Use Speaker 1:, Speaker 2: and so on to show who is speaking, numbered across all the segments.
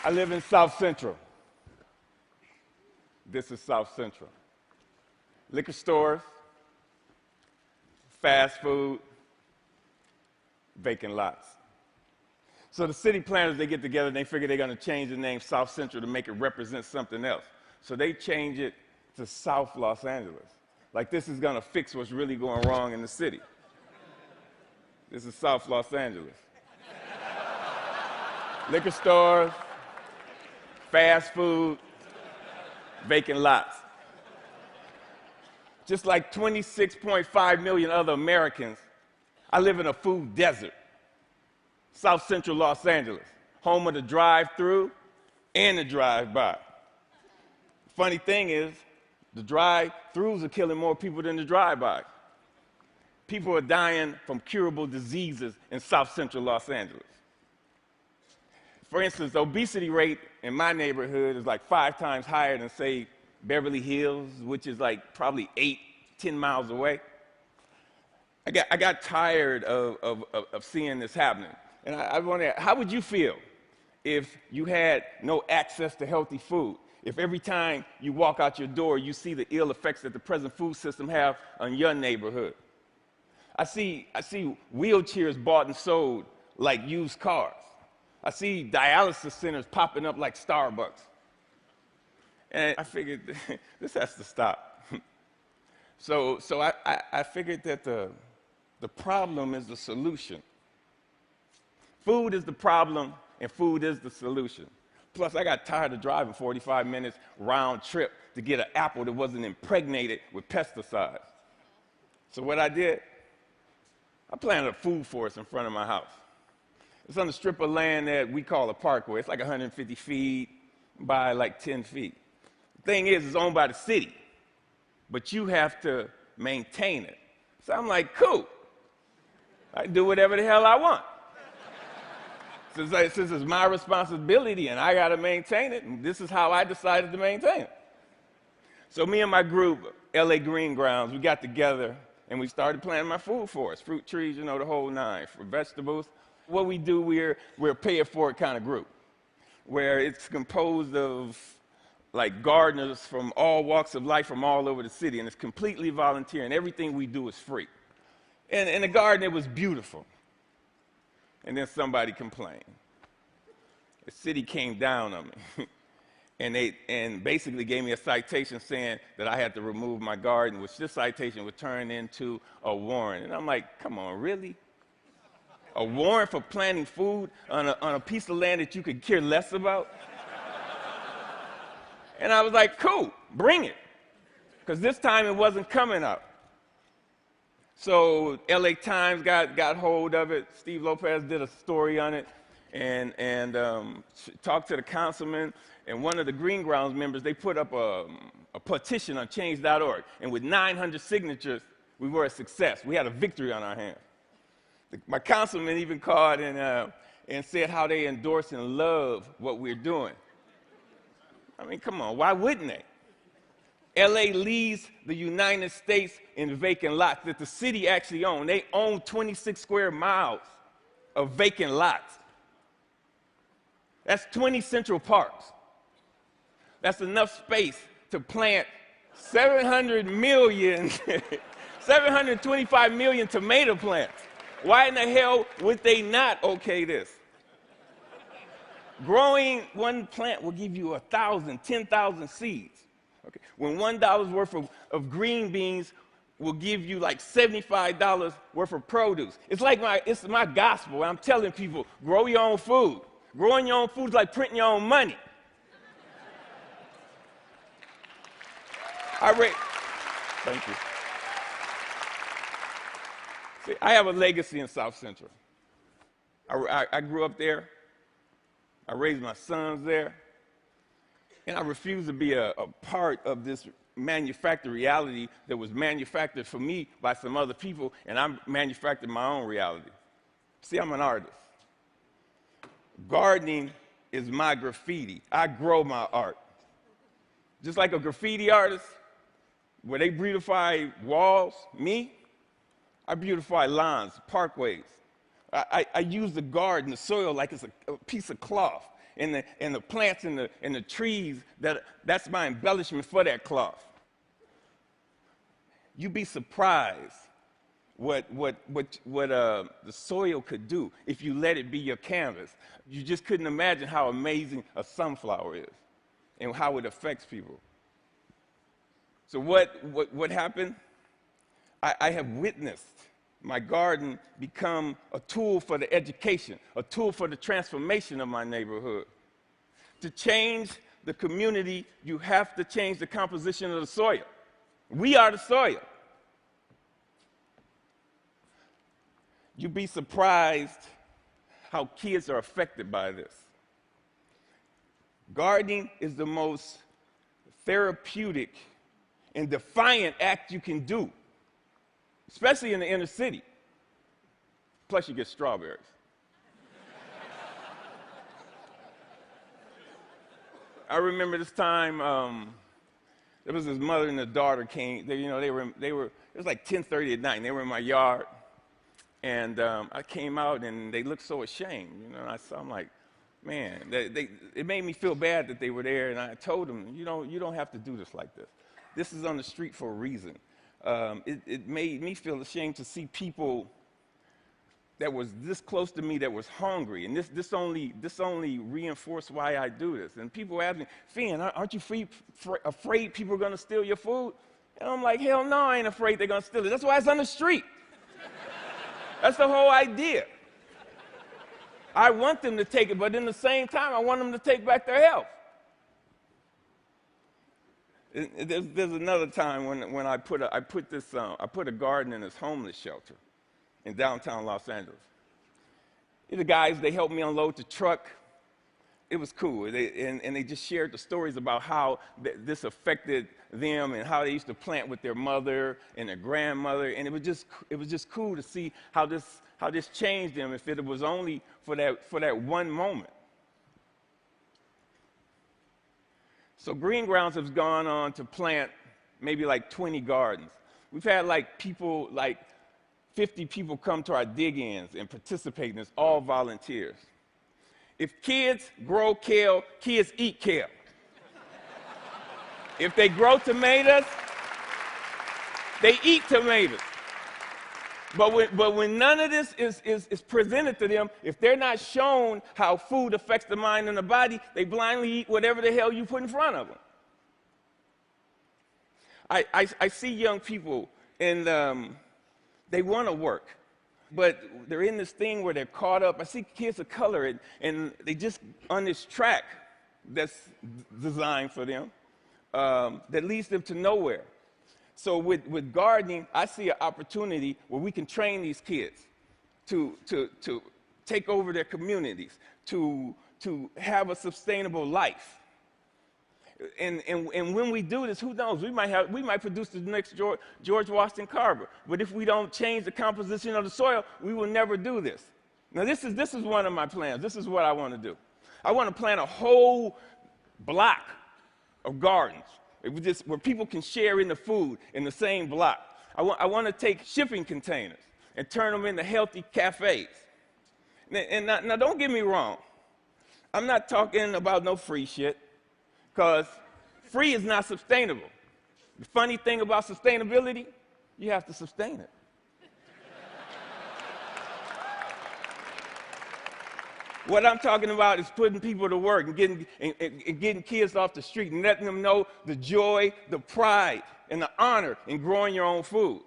Speaker 1: I live in South Central. This is South Central. Liquor stores, fast food, vacant lots. So the city planners, they get together and they figure they're going to change the name South Central to make it represent something else. So they change it to South Los Angeles. Like this is going to fix what's really going wrong in the city. This is South Los Angeles. Liquor stores, fast food, vacant lots. Just like 26.5 million other Americans, I live in a food desert. South Central Los Angeles, home of the drive-through and the drive-by. Funny thing is, the drive-throughs are killing more people than the drive-by. People are dying from curable diseases in South Central Los Angeles. For instance, the obesity rate in my neighborhood is like 5 times higher than, say, Beverly Hills, which is like probably 8-10 miles away. I got tired of seeing this happening. And I wonder, how would you feel if you had no access to healthy food? If every time you walk out your door, you see the ill effects that the present food system have on your neighborhood? I see wheelchairs bought and sold like used cars. I see dialysis centers popping up like Starbucks. And I figured this has to stop. So I figured that the problem is the solution. Food is the problem, and food is the solution. Plus, I got tired of driving 45 minutes round trip to get an apple that wasn't impregnated with pesticides. So what I did, I planted a food forest in front of my house. It's on a strip of land that we call a parkway. It's like 150 feet by like 10 feet. The thing is, it's owned by the city, but you have to maintain it. So I'm like, cool. I can do whatever the hell I want. Since it's my responsibility and I got to maintain it, and this is how I decided to maintain it. So me and my group, LA Green Grounds, we got together and we started planting my food forest, fruit trees, the whole nine, for vegetables. What we do, we're a pay-it-forward kind of group, where it's composed of like gardeners from all walks of life from all over the city, and it's completely volunteer, and everything we do is free. And in the garden, it was beautiful. And then somebody complained. The city came down on me, and basically gave me a citation saying that I had to remove my garden, which this citation would turn into a warrant. And I'm like, come on, really? A warrant for planting food on a piece of land that you could care less about? And I was like, cool, bring it. Because this time it wasn't coming up. So LA Times got hold of it. Steve Lopez did a story on it and talked to the councilman. And one of the Green Grounds members, they put up a petition on change.org. And with 900 signatures, we were a success. We had a victory on our hands. My councilman even called and said how they endorse and love what we're doing. I mean, come on, why wouldn't they? LA leads the United States in vacant lots that the city actually owns. They own 26 square miles of vacant lots. That's 20 Central Parks. That's enough space to plant 725 million tomato plants. Why in the hell would they not okay this? Growing one plant will give you 1,000, 10,000 seeds. Okay. When $1 worth of green beans will give you like $75 worth of produce. It's my gospel. I'm telling people, grow your own food. Growing your own food is like printing your own money. Thank you. See, I have a legacy in South Central. I grew up there. I raised my sons there. And I refuse to be a part of this manufactured reality that was manufactured for me by some other people, and I manufactured my own reality. See, I'm an artist. Gardening is my graffiti. I grow my art. Just like a graffiti artist, where they beautify walls, me, I beautify lawns, parkways. I use the garden, the soil, like it's a piece of cloth. And the plants and the trees, that's my embellishment for that cloth. You'd be surprised what the soil could do if you let it be your canvas. You just couldn't imagine how amazing a sunflower is and how it affects people. So what happened? I have witnessed my garden become a tool for the education, a tool for the transformation of my neighborhood. To change the community, you have to change the composition of the soil. We are the soil. You'd be surprised how kids are affected by this. Gardening is the most therapeutic and defiant act you can do, especially in the inner city. Plus, you get strawberries. I remember this time, there was this mother and the daughter came. They were. It was like 10:30 at night, and they were in my yard. And I came out, and they looked so ashamed. I'm like, man, it made me feel bad that they were there. And I told them, you don't have to do this like this. This is on the street for a reason. It made me feel ashamed to see people that was this close to me that was hungry, and this only reinforced why I do this. And people ask me, Finn, aren't you afraid people are going to steal your food? And I'm like, hell no, I ain't afraid they're going to steal it. That's why it's on the street. That's the whole idea. I want them to take it, but in the same time, I want them to take back their health. There's another time when I put a garden in this homeless shelter in downtown Los Angeles. The guys, they helped me unload the truck. It was cool. They just shared the stories about how this affected them and how they used to plant with their mother and their grandmother. And it was just cool to see how this changed them if it was only for that one moment. So Green Grounds has gone on to plant maybe like 20 gardens. We've had like 50 people come to our dig-ins and participate in this, all volunteers. If kids grow kale, kids eat kale. If they grow tomatoes, they eat tomatoes. But when none of this is presented to them, if they're not shown how food affects the mind and the body, they blindly eat whatever the hell you put in front of them. I see young people, and they want to work, but they're in this thing where they're caught up. I see kids of color, and they just on this track that's designed for them that leads them to nowhere. So with gardening, I see an opportunity where we can train these kids to take over their communities, to have a sustainable life. And when we do this, who knows? We might produce the next George Washington Carver. But if we don't change the composition of the soil, we will never do this. Now, this is one of my plans. This is what I want to do. I want to plant a whole block of gardens where people can share in the food in the same block. I want to take shipping containers and turn them into healthy cafes. And now don't get me wrong. I'm not talking about no free shit, because free is not sustainable. The funny thing about sustainability, you have to sustain it. What I'm talking about is putting people to work and getting kids off the street and letting them know the joy, the pride, and the honor in growing your own food.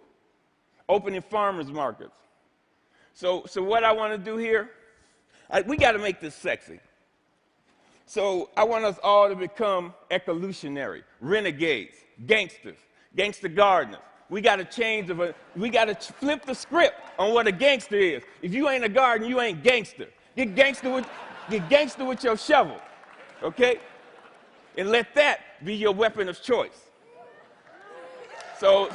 Speaker 1: Opening farmers markets. So what I want to do here, we got to make this sexy. So I want us all to become ecolutionary, renegades, gangsters, gangster gardeners. We got to we got to flip the script on what a gangster is. If you ain't a gardener, you ain't gangster. Get gangster with your shovel, okay? And let that be your weapon of choice. So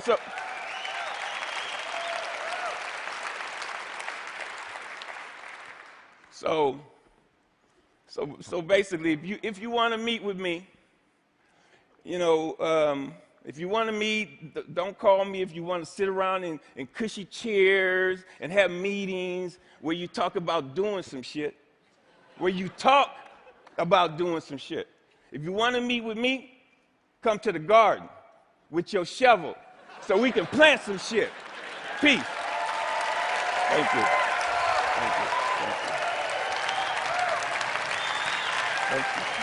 Speaker 1: So basically, if you want to meet with me, you know, if you want to meet, don't call me. If you want to sit around in cushy chairs and have meetings where you talk about doing some shit, where you talk about doing some shit. If you want to meet with me, come to the garden with your shovel so we can plant some shit. Peace. Thank you. Thank you. Thank you. Thank you.